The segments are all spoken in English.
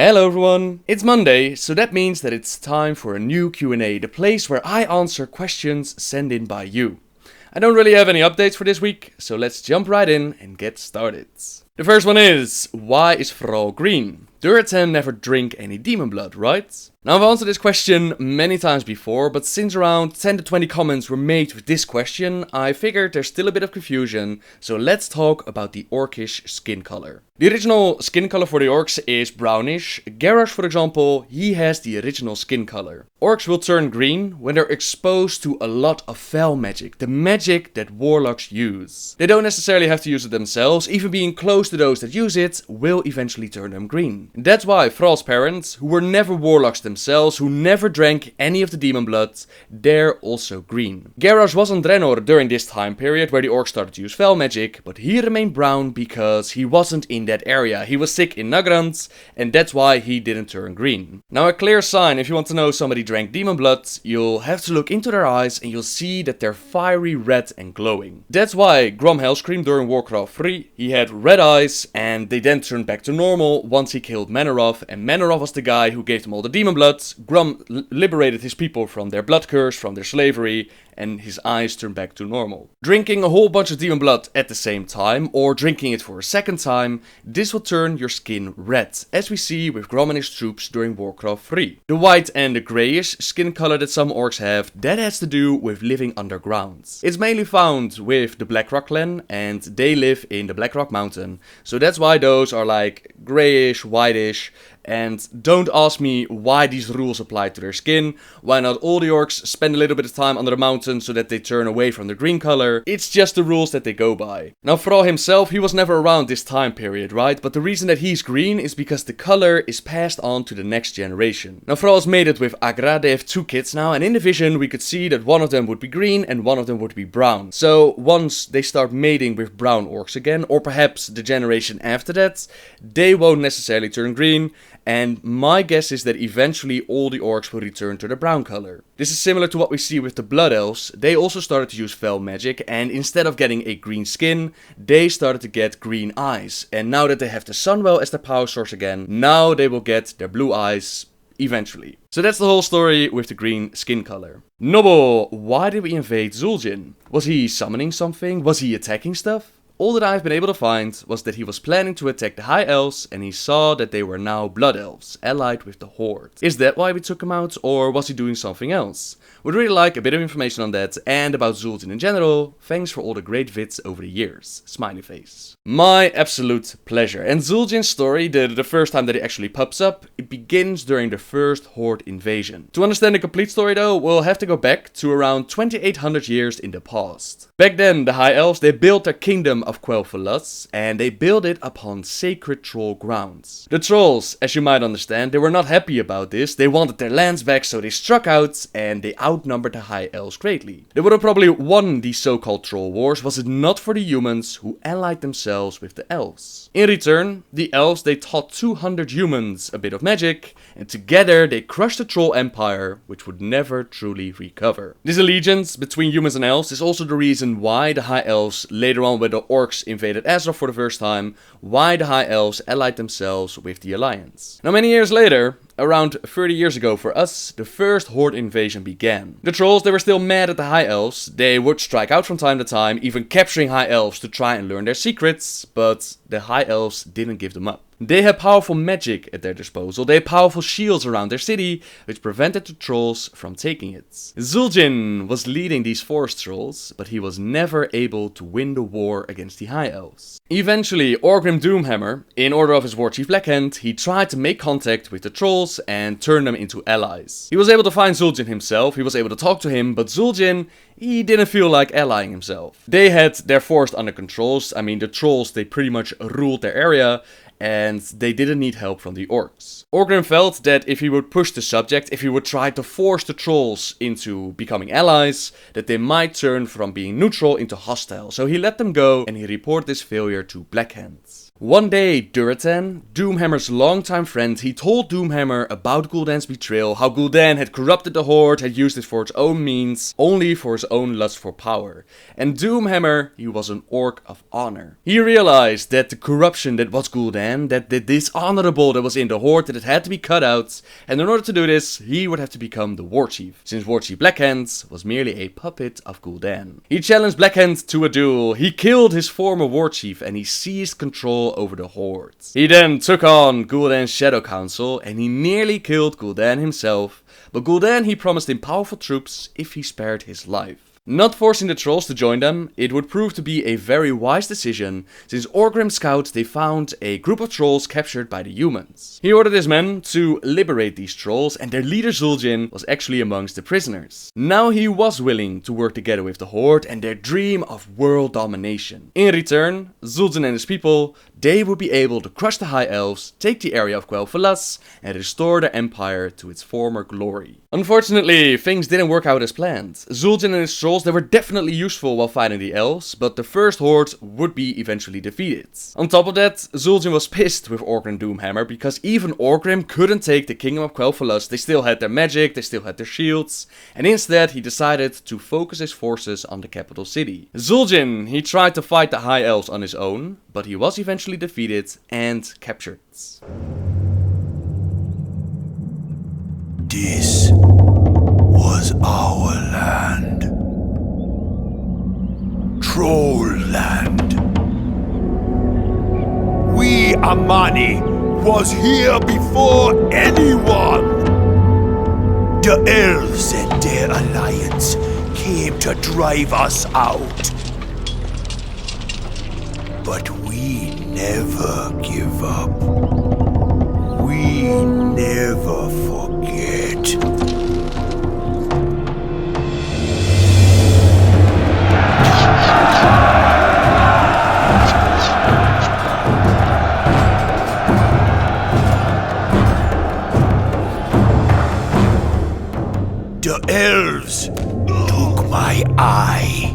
Hello everyone, it's Monday, so that means that it's time for a new Q&A, the place where I answer questions sent in by you. I don't really have any updates for this week, so let's jump right in and get started. The first one is, why is Thrall green? Durotan never drink any demon blood, right? Now I've answered this question many times before, but since around 10 to 20 comments were made with this question, I figured there's still a bit of confusion, so let's talk about the orcish skin color. The original skin color for the orcs is brownish. Garrosh, for example, he has the original skin color. Orcs will turn green when they're exposed to a lot of fel magic, the magic that warlocks use. They don't necessarily have to use it themselves, even being close to those that use it will eventually turn them green. That's why Thrall's parents, who were never warlocks themselves, who never drank any of the demon blood, they're also green. Garrosh was on Draenor during this time period where the orcs started to use fel magic, but he remained brown because he wasn't in that area. He was sick in Nagrand, and that's why he didn't turn green. Now a clear sign if you want to know somebody drank demon blood, you'll have to look into their eyes and you'll see that they're fiery red and glowing. That's why Grom Hellscream during Warcraft 3, he had red eyes and they then turned back to normal once he killed Manoroth, and Manoroth was the guy who gave them all the demon blood. Grom liberated his people from their blood curse, from their slavery, and his eyes turned back to normal. Drinking a whole bunch of demon blood at the same time, or drinking it for a second time, this will turn your skin red, as we see with Grom and his troops during Warcraft 3. The white and the greyish skin color that some orcs have, that has to do with living underground. It's mainly found with the Blackrock clan, and they live in the Blackrock mountain, so that's why those are like greyish, whitish. And don't ask me why these rules apply to their skin. Why not all the orcs spend a little bit of time under the mountain so that they turn away from the green color. It's just the rules that they go by. Now Thrall himself, he was never around this time period, right? But the reason that he's green is because the color is passed on to the next generation. Now Thrall's mated with Agra, they have 2 kids now, and in the vision we could see that one of them would be green and one of them would be brown. So once they start mating with brown orcs again, or perhaps the generation after that, they won't necessarily turn green. And my guess is that eventually all the orcs will return to the brown color. This is similar to what we see with the Blood Elves. They also started to use fel magic, and instead of getting a green skin, they started to get green eyes. And now that they have the Sunwell as their power source again, now they will get their blue eyes eventually. So that's the whole story with the green skin color. Noble, why did we invade Zul'jin? Was he summoning something? Was he attacking stuff? All that I've been able to find was that he was planning to attack the High Elves and he saw that they were now Blood Elves, allied with the Horde. Is that why we took him out, or was he doing something else? Would really like a bit of information on that and about Zul'jin in general. Thanks for all the great vids over the years. Smiley face. My absolute pleasure. And Zul'jin's story, the first time that it actually pops up, it begins during the first Horde invasion. To understand the complete story though, we'll have to go back to around 2800 years in the past. Back then, the High Elves, they built their kingdom of Quel'thelas, and they built it upon sacred troll grounds. The trolls, as you might understand, they were not happy about this. They wanted their lands back, so they struck out and they outnumbered the High Elves greatly. They would have probably won these so-called troll wars was it not for the humans who allied themselves with the elves. In return, the elves, they taught 200 humans a bit of magic, and together they crushed the troll empire, which would never truly recover. This allegiance between humans and elves is also the reason why the High Elves, later on when the Orcs invaded Azeroth for the first time, why the High Elves allied themselves with the Alliance. Now many years later, around 30 years ago for us, the first Horde invasion began. The trolls, they were still mad at the High Elves. They would strike out from time to time, even capturing High Elves to try and learn their secrets, but the High Elves didn't give them up. They had powerful magic at their disposal. They had powerful shields around their city, which prevented the trolls from taking it. Zul'jin was leading these forest trolls, but he was never able to win the war against the High Elves. Eventually, Orgrim Doomhammer, in order of his war chief Blackhand, he tried to make contact with the trolls and turn them into allies. He was able to find Zul'jin himself, he was able to talk to him, but Zul'jin, he didn't feel like allying himself. They had their forest under controls. I mean, the trolls, they pretty much ruled their area, and they didn't need help from the orcs. Orgrim felt that if he would push the subject, if he would try to force the trolls into becoming allies, that they might turn from being neutral into hostile. So he let them go and he reported this failure to Blackhand. One day, Durotan, Doomhammer's longtime friend, he told Doomhammer about Gul'dan's betrayal, how Gul'dan had corrupted the Horde, had used it for its own means, only for his own lust for power. And Doomhammer, he was an orc of honor. He realized that the corruption that was Gul'dan man that the dishonorable that was in the horde that it had to be cut out, and in order to do this, he would have to become the war chief, since war chief Blackhand was merely a puppet of Gul'dan. He challenged Blackhand to a duel, he killed his former war chief, and he seized control over the horde. He then took on Gul'dan's Shadow Council, and he nearly killed Gul'dan himself, but Gul'dan he promised him powerful troops if he spared his life. Not forcing the trolls to join them, it would prove to be a very wise decision, since Orgrim scouts they found a group of trolls captured by the humans. He ordered his men to liberate these trolls, and their leader Zul'jin was actually amongst the prisoners. Now he was willing to work together with the horde and their dream of world domination. In return, Zul'jin and his people, they would be able to crush the High Elves, take the area of Quel'thelas, and restore their empire to its former glory. Unfortunately, things didn't work out as planned. Zul'jin and his trolls they were definitely useful while fighting the elves, but the first horde would be eventually defeated. On top of that, Zul'jin was pissed with Orgrim Doomhammer because even Orgrim couldn't take the kingdom of Quel'thelas. They still had their magic, they still had their shields, and instead he decided to focus his forces on the capital city. Zul'jin, he tried to fight the High Elves on his own, but he was eventually defeated and captured. This was our land. Troll land. We Amani was here before anyone. The elves and their alliance came to drive us out. But we never give up. We never forget. The elves took my eye.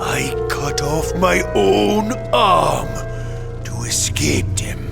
I cut off my own arm to escape them.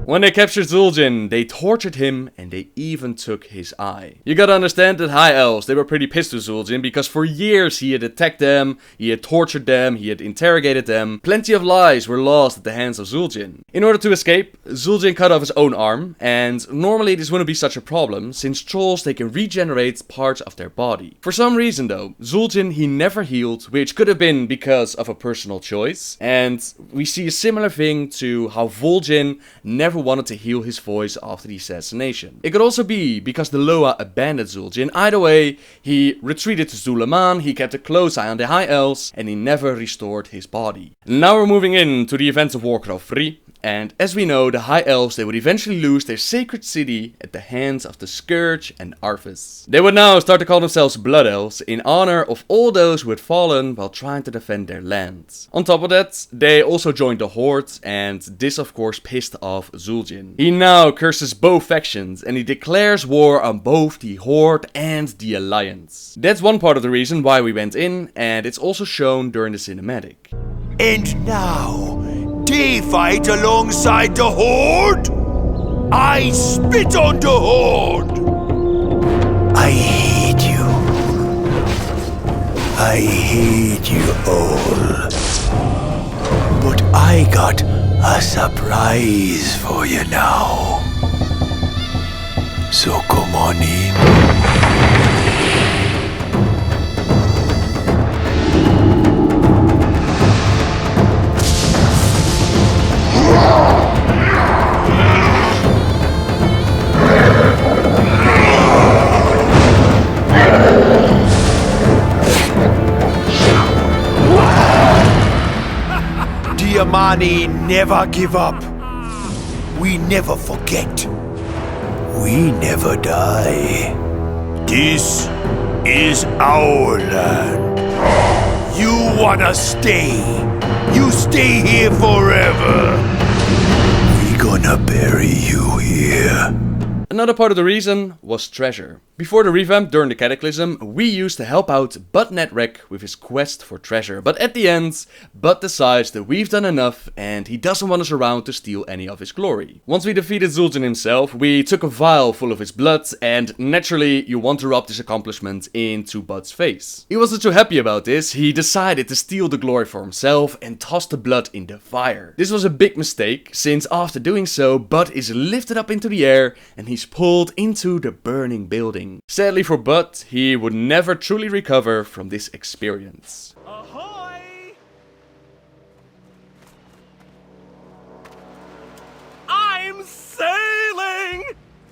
When they captured Zul'jin, they tortured him and they even took his eye. You gotta understand that High Elves, they were pretty pissed with Zul'jin because for years he had attacked them, he had tortured them, he had interrogated them. Plenty of lives were lost at the hands of Zul'jin. In order to escape, Zul'jin cut off his own arm, and normally this wouldn't be such a problem since trolls they can regenerate parts of their body. For some reason though, Zul'jin he never healed, which could have been because of a personal choice, and we see a similar thing to how Vol'jin never wanted to heal his voice after the assassination. It could also be because the Loa abandoned Zul'jin. Either way, he retreated to Suramar, he kept a close eye on the High Elves, and he never restored his body. Now we're moving into the events of Warcraft 3. And as we know, the High Elves they would eventually lose their sacred city at the hands of the Scourge and Arthas. They would now start to call themselves Blood Elves in honor of all those who had fallen while trying to defend their lands. On top of that, they also joined the Horde, and this of course pissed off Zul'jin. He now curses both factions and he declares war on both the Horde and the Alliance. That's one part of the reason why we went in, and it's also shown during the cinematic. And now, they fight alongside the Horde? I spit on the Horde! I hate you. I hate you all. But I got a surprise for you now. So come on in. The Amani never give up. We never forget. We never die. This is our land. You wanna stay? You stay here forever. We gonna bury you here. Another part of the reason was treasure. Before the revamp during the Cataclysm, we used to help out Bud Netrek with his quest for treasure, but at the end, Bud decides that we've done enough and he doesn't want us around to steal any of his glory. Once we defeated Zul'jin himself, we took a vial full of his blood, and naturally you want to rub this accomplishment into Bud's face. He wasn't too happy about this. He decided to steal the glory for himself and tossed the blood in the fire. This was a big mistake, since after doing so, Bud is lifted up into the air and he's pulled into the burning building. Sadly for Bud, he would never truly recover from this experience. Ahoy! I'm sailing!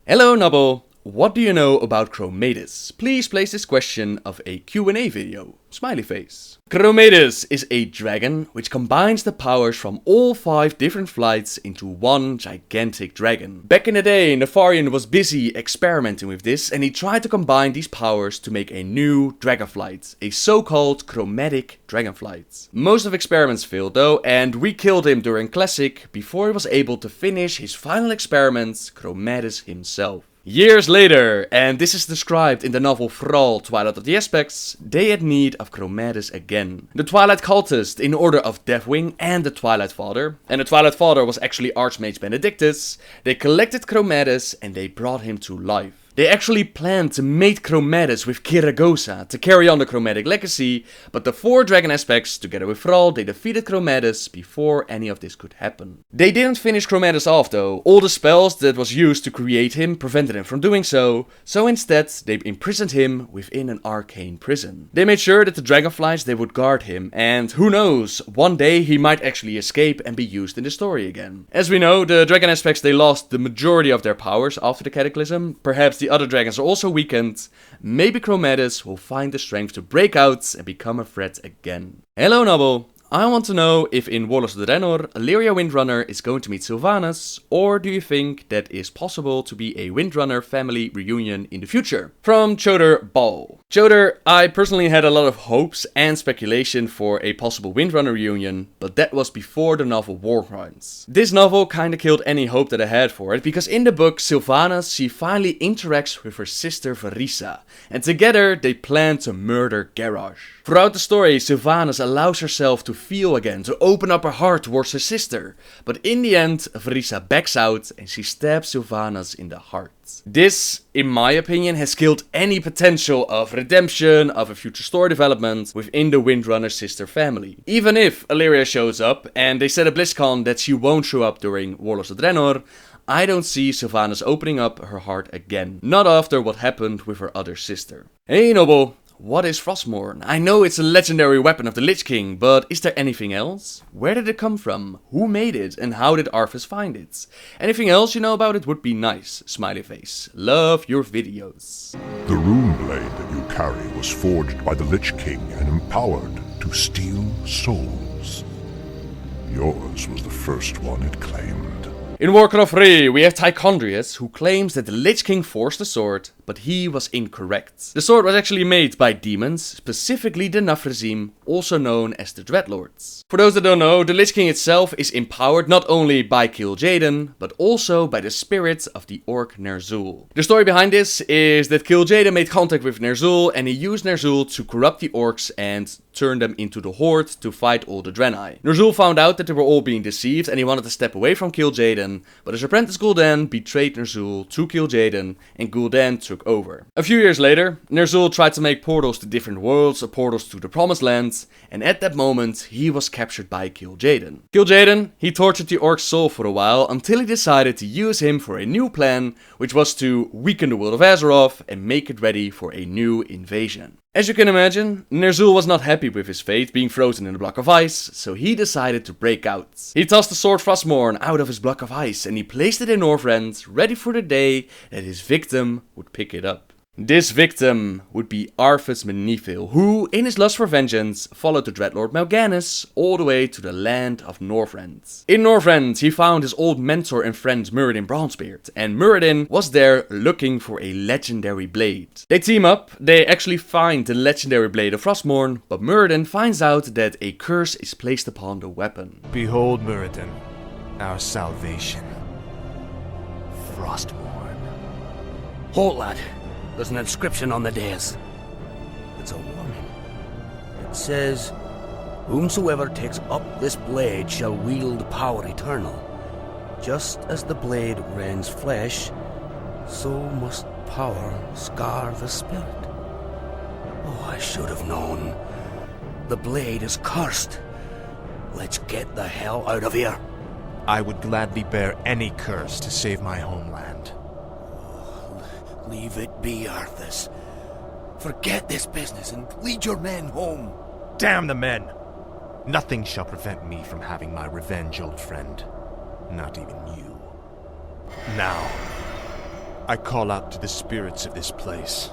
Hello Nubble, what do you know about Chromatus? Please place this question of a Q&A video. Smiley face. Chromatus is a dragon which combines the powers from all 5 different flights into one gigantic dragon. Back in the day, Nefarian was busy experimenting with this and he tried to combine these powers to make a new dragonflight, a so-called chromatic dragonflight. Most of experiments failed though, and we killed him during Classic before he was able to finish his final experiments, Chromatus himself. Years later, and this is described in the novel Thrall, Twilight of the Aspects, they had need of Chromatus again. The Twilight cultist in order of Deathwing and the Twilight Father, and the Twilight Father was actually Archmage Benedictus, they collected Chromatus and they brought him to life. They actually planned to mate Chromatus with Kiragosa to carry on the chromatic legacy, but the 4 dragon aspects, together with Thrall, they defeated Chromatus before any of this could happen. They didn't finish Chromatus off though. All the spells that was used to create him prevented him from doing so, so instead they imprisoned him within an arcane prison. They made sure that the dragonflies they would guard him, and who knows, one day he might actually escape and be used in the story again. As we know, the dragon aspects they lost the majority of their powers after the Cataclysm. Perhaps the other dragons are also weakened. Maybe Chromatus will find the strength to break out and become a threat again. Hello Nubble, I want to know if in Warlords of Draenor, Alleria Windrunner is going to meet Sylvanas, or do you think that is possible to be a Windrunner family reunion in the future? From Choder Ball. Choder, I personally had a lot of hopes and speculation for a possible Windrunner reunion, but that was before the novel Warcraft. This novel kinda killed any hope that I had for it, because in the book Sylvanas, she finally interacts with her sister Verisa, and together they plan to murder Garrosh. Throughout the story, Sylvanas allows herself to feel again, to open up her heart towards her sister, but in the end, Verisa backs out and she stabs Sylvanas in the heart. This, in my opinion, has killed any potential of redemption, of a future story development within the Windrunner sister family. Even if Alleria shows up, and they said at BlizzCon that she won't show up during Warlords of Draenor, I don't see Sylvanas opening up her heart again. Not after what happened with her other sister. Hey Noble, what is Frostmourne? I know it's a legendary weapon of the Lich King, but is there anything else? Where did it come from? Who made it? And how did Arthas find it? Anything else you know about it would be nice. Smiley face. Love your videos. The rune blade that you carry was forged by the Lich King and empowered to steal souls. Yours was the first one it claimed. In Warcraft 3, we have Tychondrius, who claims that the Lich King forged the sword, but he was incorrect. The sword was actually made by demons, specifically the Nafrezim, also known as the Dreadlords. For those that don't know, the Lich King itself is empowered not only by Kil'jaeden, but also by the spirit of the Orc Ner'zhul. The story behind this is that Kil'jaeden made contact with Ner'zhul, and he used Ner'zhul to corrupt the Orcs and turn them into the Horde to fight all the Draenei. Ner'zhul found out that they were all being deceived and he wanted to step away from Kil'jaeden, but his apprentice Gul'dan betrayed Ner'zhul to Kil'jaeden and Gul'dan took over. A few years later, Ner'zhul tried to make portals to different worlds, portals to the Promised Land, and at that moment he was captured by Kil'jaeden. Kil'jaeden, he tortured the Orc's soul for a while until he decided to use him for a new plan, which was to weaken the world of Azeroth and make it ready for a new invasion. As you can imagine, Ner'zhul was not happy with his fate being frozen in a block of ice, so he decided to break out. He tossed the sword Frostmourne out of his block of ice and he placed it in Northrend, ready for the day that his victim would pick it up. This victim would be Arthas Menethil, who, in his lust for vengeance, followed the Dreadlord Mal'Ganis all the way to the land of Northrend. In Northrend, he found his old mentor and friend Muradin Bronzebeard, and Muradin was there looking for a legendary blade. They team up, they actually find the legendary blade of Frostmourne, but Muradin finds out that a curse is placed upon the weapon. Behold, Muradin, our salvation. Frostmourne. Halt, lad. There's an inscription on the dais. It's a warning. It says, "Whomsoever takes up this blade shall wield power eternal. Just as the blade rends flesh, so must power scar the spirit." Oh, I should have known. The blade is cursed. Let's get the hell out of here. I would gladly bear any curse to save my homeland. Leave it be, Arthas. Forget this business and lead your men home. Damn the men! Nothing shall prevent me from having my revenge, old friend. Not even you. Now, I call out to the spirits of this place.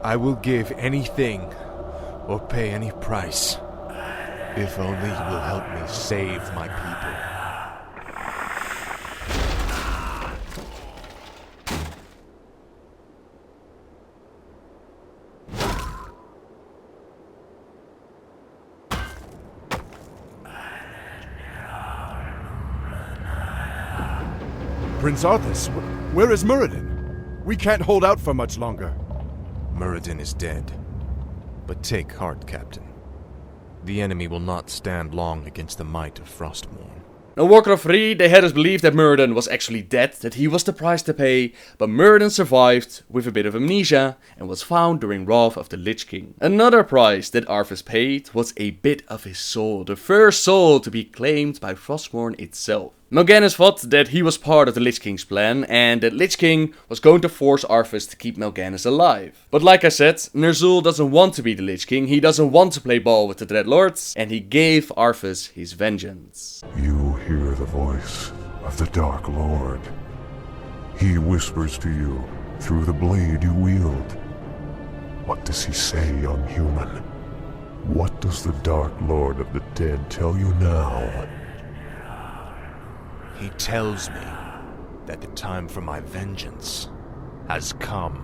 I will give anything or pay any price, if only you will help me save my people. Prince Arthas, where is Muradin? We can't hold out for much longer. Muradin is dead. But take heart, Captain. The enemy will not stand long against the might of Frostmourne. In Warcraft 3, they had us believe that Muradin was actually dead, that he was the price to pay, but Muradin survived with a bit of amnesia and was found during Wrath of the Lich King. Another price that Arthas paid was a bit of his soul, the first soul to be claimed by Frostmourne itself. Mal'Ganis thought that he was part of the Lich King's plan and that Lich King was going to force Arthas to keep Mal'Ganis alive. But like I said, Ner'zhul doesn't want to be the Lich King, he doesn't want to play ball with the Dreadlords, and he gave Arthas his vengeance. You hear the voice of the Dark Lord. He whispers to you through the blade you wield. What does he say, young human? What does the Dark Lord of the Dead tell you now? He tells me that the time for my vengeance has come.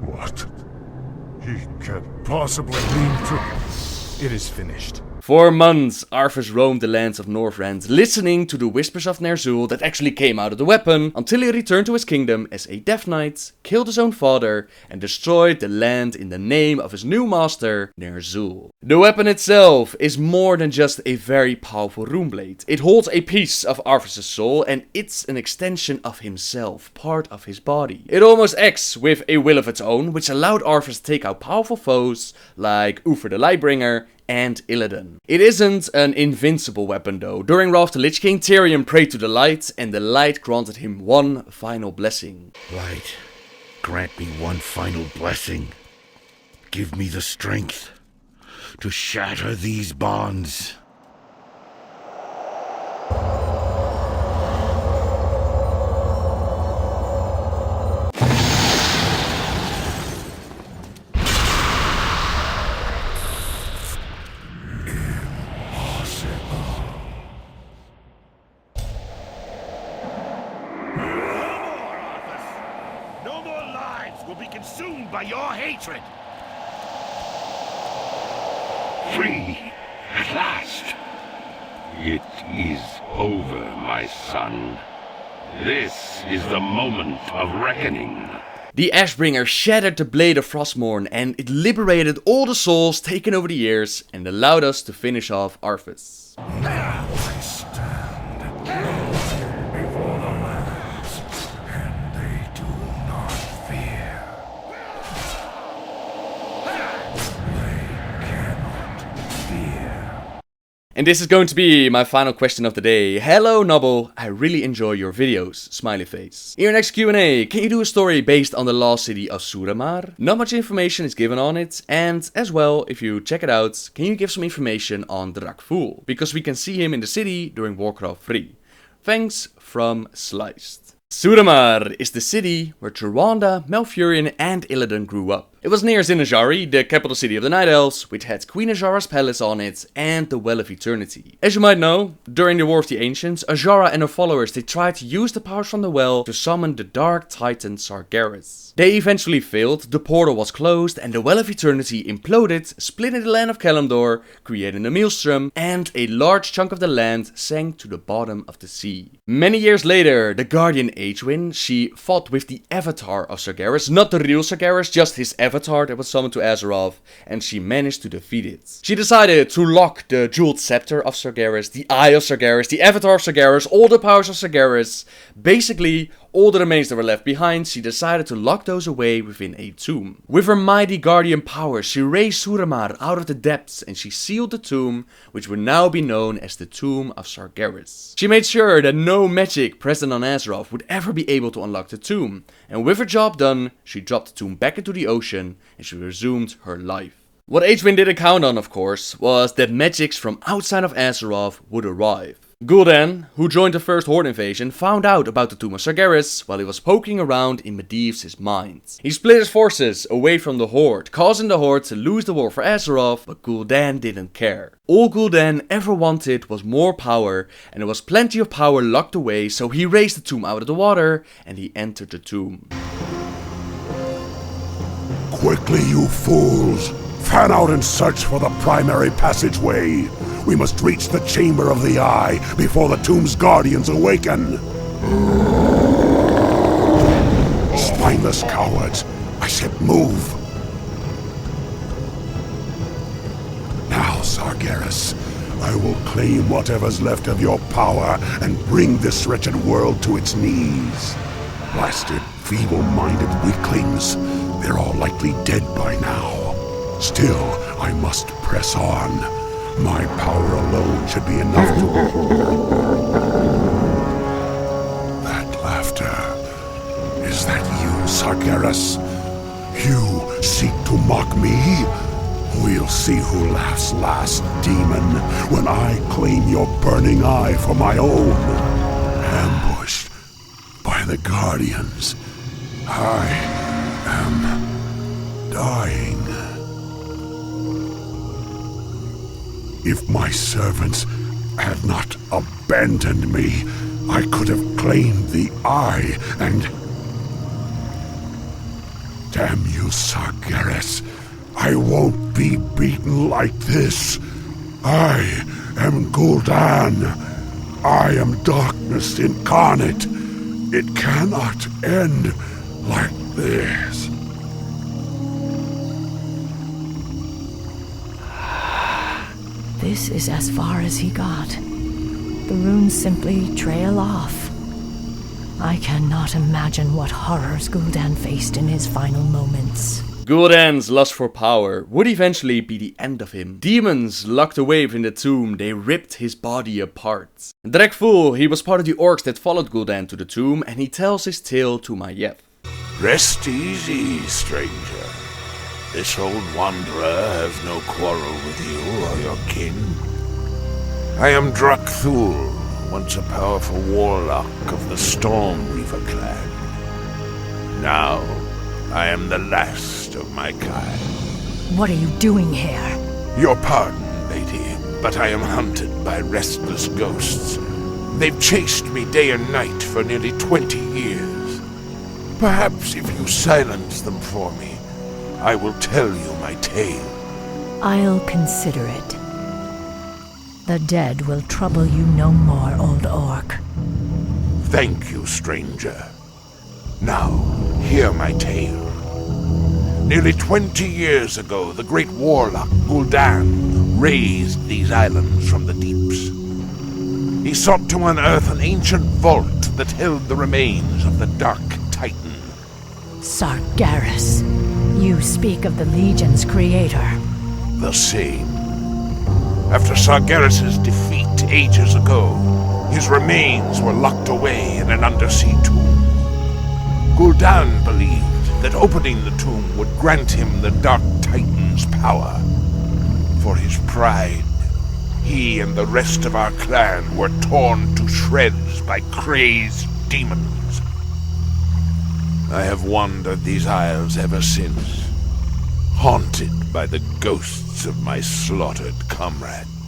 What? He can't possibly mean to... It is finished. For months, Arthas roamed the lands of Northrend, listening to the whispers of Ner'zhul that actually came out of the weapon, until he returned to his kingdom as a Death Knight, killed his own father, and destroyed the land in the name of his new master, Ner'zhul. The weapon itself is more than just a very powerful runeblade. It holds a piece of Arthas' soul, and it's an extension of himself, part of his body. It almost acts with a will of its own, which allowed Arthas to take out powerful foes like Uther the Lightbringer and Illidan. It isn't an invincible weapon though. During Wrath of the Lich King, Tyrion prayed to the light, and the light granted him one final blessing. Light, grant me one final blessing. Give me the strength to shatter these bonds. Consumed by your hatred. Free, at last. It is over, my son. This is the moment of reckoning. The Ashbringer shattered the blade of Frostmourne, and it liberated all the souls taken over the years and allowed us to finish off Arthas. I stand before the lands, and they do not fear. They cannot fear. And this is going to be my final question of the day. Hello Noble, I really enjoy your videos, smiley face. In your next Q&A, can you do a story based on the lost city of Suramar? Not much information is given on it, and as well, if you check it out, can you give some information on Drak'thul? Because we can see him in the city during Warcraft 3. Thanks from Sliced. Suramar is the city where Tyrande, Malfurion and Illidan grew up. It was near Zinajari, the capital city of the Night Elves, which had Queen Azshara's palace on it and the Well of Eternity. As you might know, during the War of the Ancients, Azshara and her followers they tried to use the powers from the well to summon the Dark Titan Sargeras. They eventually failed, the portal was closed and the Well of Eternity imploded, splitting the land of Kalimdor, creating a maelstrom, and a large chunk of the land sank to the bottom of the sea. Many years later, the Guardian Aegwynn, she fought with the avatar of Sargeras, not the real Sargeras, just his avatar that was summoned to Azeroth, and she managed to defeat it. She decided to lock the jeweled scepter of Sargeras, the Eye of Sargeras, the avatar of Sargeras, all the powers of Sargeras, basically all the remains that were left behind. She decided to lock those away within a tomb. With her mighty guardian powers, she raised Suramar out of the depths and she sealed the tomb, which would now be known as the Tomb of Sargeras. She made sure that no magic present on Azeroth would ever be able to unlock the tomb, and with her job done, she dropped the tomb back into the ocean and she resumed her life. What Aegwynn didn't count on, of course, was that magics from outside of Azeroth would arrive. Gul'dan, who joined the first Horde invasion, found out about the Tomb of Sargeras while he was poking around in Medivh's mind. He split his forces away from the Horde, causing the Horde to lose the war for Azeroth, but Gul'dan didn't care. All Gul'dan ever wanted was more power, and there was plenty of power locked away, so he raised the tomb out of the water, and he entered the tomb. Quickly, you fools! Fan out and search for the primary passageway. We must reach the Chamber of the Eye before the tomb's guardians awaken. Spineless cowards, I said move. Now, Sargeras, I will claim whatever's left of your power and bring this wretched world to its knees. Blasted, feeble-minded weaklings, they're all likely dead by now. Still, I must press on. My power alone should be enough to... That laughter. Is that you, Sargeras? You seek to mock me? We'll see who laughs last, demon, when I claim your burning eye for my own. Ambushed by the Guardians. I am dying. If my servants had not abandoned me, I could have claimed the eye and... Damn you, Sargeras. I won't be beaten like this. I am Gul'dan. I am darkness incarnate. It cannot end like this. This is as far as he got. The runes simply trail off. I cannot imagine what horrors Gul'dan faced in his final moments. Gul'dan's lust for power would eventually be the end of him. Demons locked away within the tomb, they ripped his body apart. Drak'thul, he was part of the Orcs that followed Gul'dan to the tomb, and he tells his tale to Maiev. Rest easy, stranger. This old wanderer has no quarrel with you or your kin. I am Drak'thul, once a powerful warlock of the Stormreaver clan. Now, I am the last of my kind. What are you doing here? Your pardon, lady, but I am hunted by restless ghosts. They've chased me day and night for nearly 20 years. Perhaps if you silence them for me, I will tell you my tale. I'll consider it. The dead will trouble you no more, old orc. Thank you, stranger. Now, hear my tale. Nearly 20 years ago, the great warlock Gul'dan raised these islands from the deeps. He sought to unearth an ancient vault that held the remains of the Dark Titan. Sargeras. You speak of the Legion's creator. The same. After Sargeras' defeat ages ago, his remains were locked away in an undersea tomb. Gul'dan believed that opening the tomb would grant him the Dark Titan's power. For his pride, he and the rest of our clan were torn to shreds by crazed demons. I have wandered these isles ever since, haunted by the ghosts of my slaughtered comrades.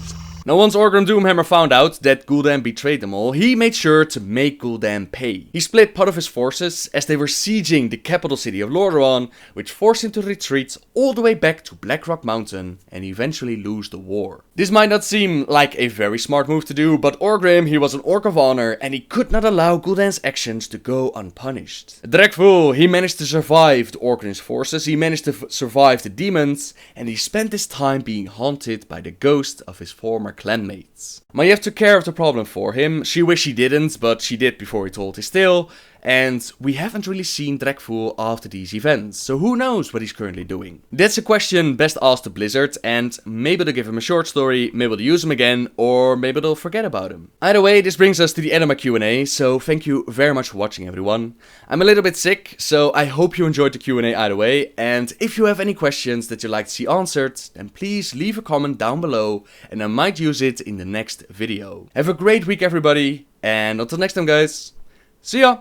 Now once Orgrim Doomhammer found out that Gul'dan betrayed them all, he made sure to make Gul'dan pay. He split part of his forces as they were sieging the capital city of Lordaeron, which forced him to retreat all the way back to Blackrock Mountain and eventually lose the war. This might not seem like a very smart move to do, but Orgrim, he was an Orc of honor and he could not allow Gul'dan's actions to go unpunished. Drak'thul, he managed to survive the Orgrim's forces, he managed to survive the demons, and he spent his time being haunted by the ghost of his former clanmates. Maiev took care of the problem for him. She wished she didn't, but she did before he told his tale. And we haven't really seen Drak'thul after these events, so who knows what he's currently doing. That's a question best asked to Blizzard, and maybe they'll give him a short story, maybe they'll use him again, or maybe they'll forget about him. Either way, this brings us to the end of my Q&A, so thank you very much for watching, everyone. I'm a little bit sick, so I hope you enjoyed the Q&A either way, and if you have any questions that you'd like to see answered, then please leave a comment down below, and I might use it in the next video. Have a great week, everybody, and until next time, guys, see ya!